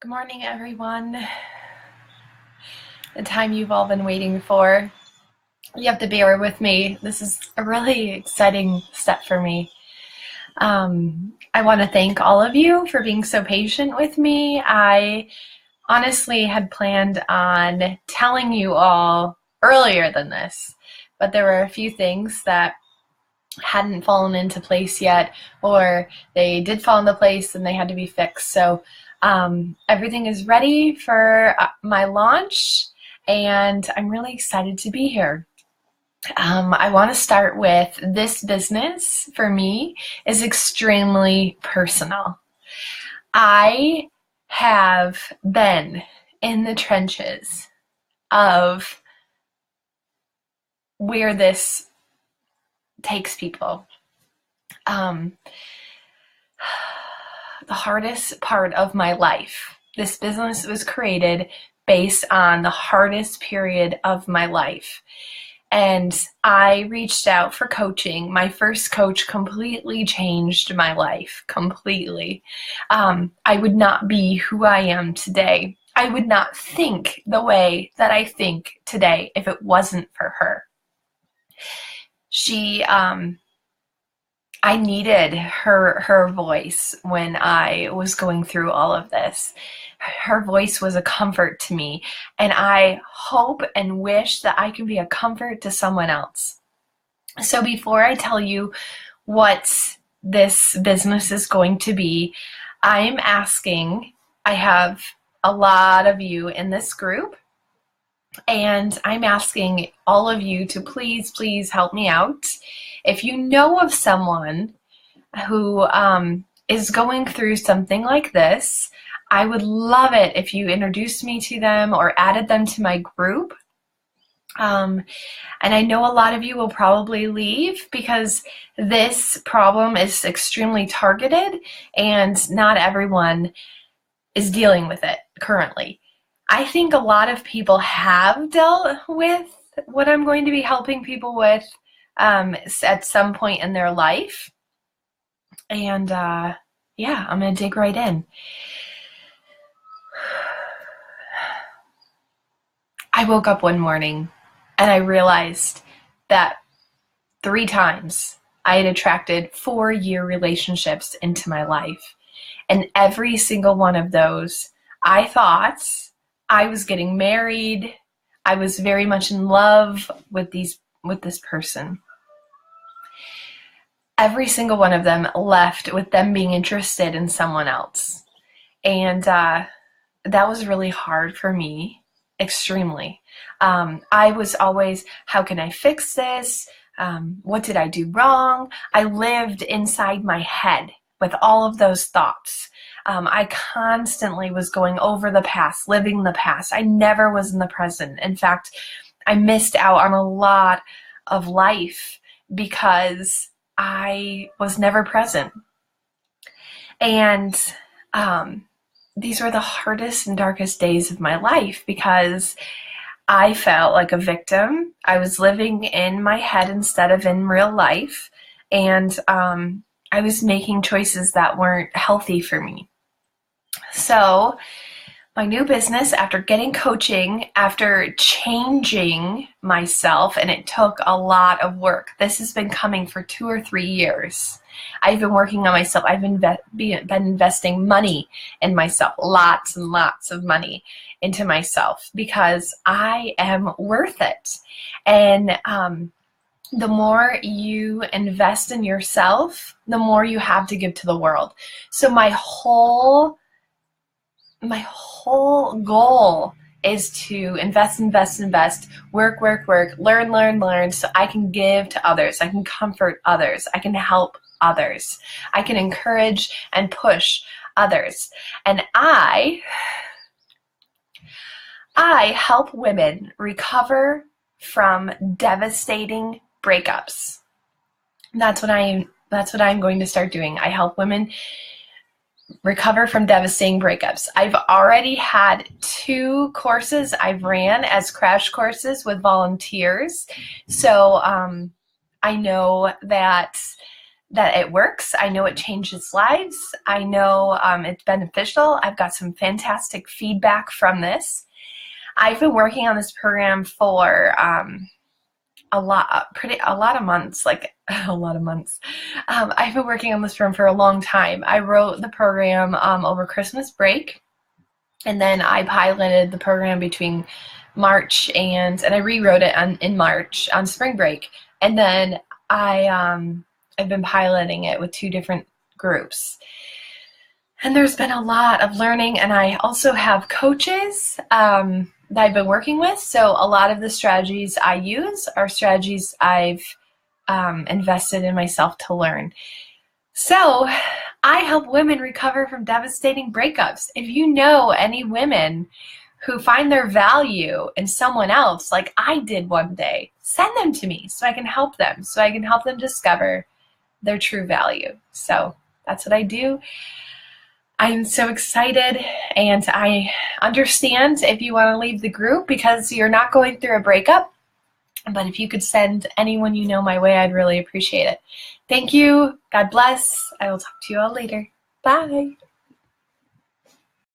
Good morning, everyone. The time you've all been waiting for. You have to bear with me. This is a really exciting step for me. I want to thank all of you for being so patient with me. I honestly had planned on telling you all earlier than this, but there were a few things that hadn't fallen into place yet, or they did fall into place and they had to be fixed. So everything is ready for my launch, and I'm really excited to be here. I want to start with this business for me is extremely personal. I have been in the trenches of where this takes people. The hardest part of my life. This business was created based on the hardest period of my life. And I reached out for coaching. My first coach completely changed my life, completely. I would not be who I am today. I would not think the way that I think today if it wasn't for her. I needed her voice when I was going through all of this. Her voice was a comfort to me, and I hope and wish that I can be a comfort to someone else. So before I tell you what this business is going to be, I have a lot of you in this group, and I'm asking all of you to please help me out. If you know of someone who is going through something like this, I would love it if you introduced me to them or added them to my group. And I know a lot of you will probably leave because this problem is extremely targeted and not everyone is dealing with it currently. I think a lot of people have dealt with what I'm going to be helping people with at some point in their life. And I'm going to dig right in. I woke up one morning and I realized that 3 times I had attracted 4-year relationships into my life. And every single one of those, I thought I was getting married. I was very much in love with this person. Every single one of them left with them being interested in someone else. And that was really hard for me, extremely. I was always, how can I fix this? What did I do wrong? I lived inside my head with all of those thoughts. I constantly was going over the past, living the past. I never was in the present. In fact, I missed out on a lot of life because I was never present. And these were the hardest and darkest days of my life because I felt like a victim. I was living in my head instead of in real life. And I was making choices that weren't healthy for me. So my new business, after getting coaching, after changing myself, and it took a lot of work. This has been coming for 2 or 3 years. I've been working on myself. I've been investing money in myself, lots and lots of money into myself because I am worth it. And the more you invest in yourself, the more you have to give to the world. So my whole goal is to invest, work, learn, so I can give to others. I can comfort others. I can help others. I can encourage and push others. And I help women recover from devastating breakups. That's what I'm going to start doing. I help women recover from devastating breakups. I've already had 2 courses I've ran as crash courses with volunteers. So I know that that it works. I know it changes lives. I know it's beneficial. I've got some fantastic feedback from this. I've been working on this program for a lot of months, like a lot of months. I've been working on this program for a long time. I wrote the program over Christmas break, and then I piloted the program between March and I rewrote it in March on spring break, and then I've been piloting it with 2 different groups. And there's been a lot of learning, and I also have coaches that I've been working with. So a lot of the strategies I use are strategies I've invested in myself to learn. So I help women recover from devastating breakups. If you know any women who find their value in someone else, like I did one day, send them to me so I can help them, so I can help them discover their true value. So that's what I do. I'm so excited, and I understand if you want to leave the group because you're not going through a breakup, but if you could send anyone you know my way, I'd really appreciate it. Thank you. God bless. I will talk to you all later. Bye.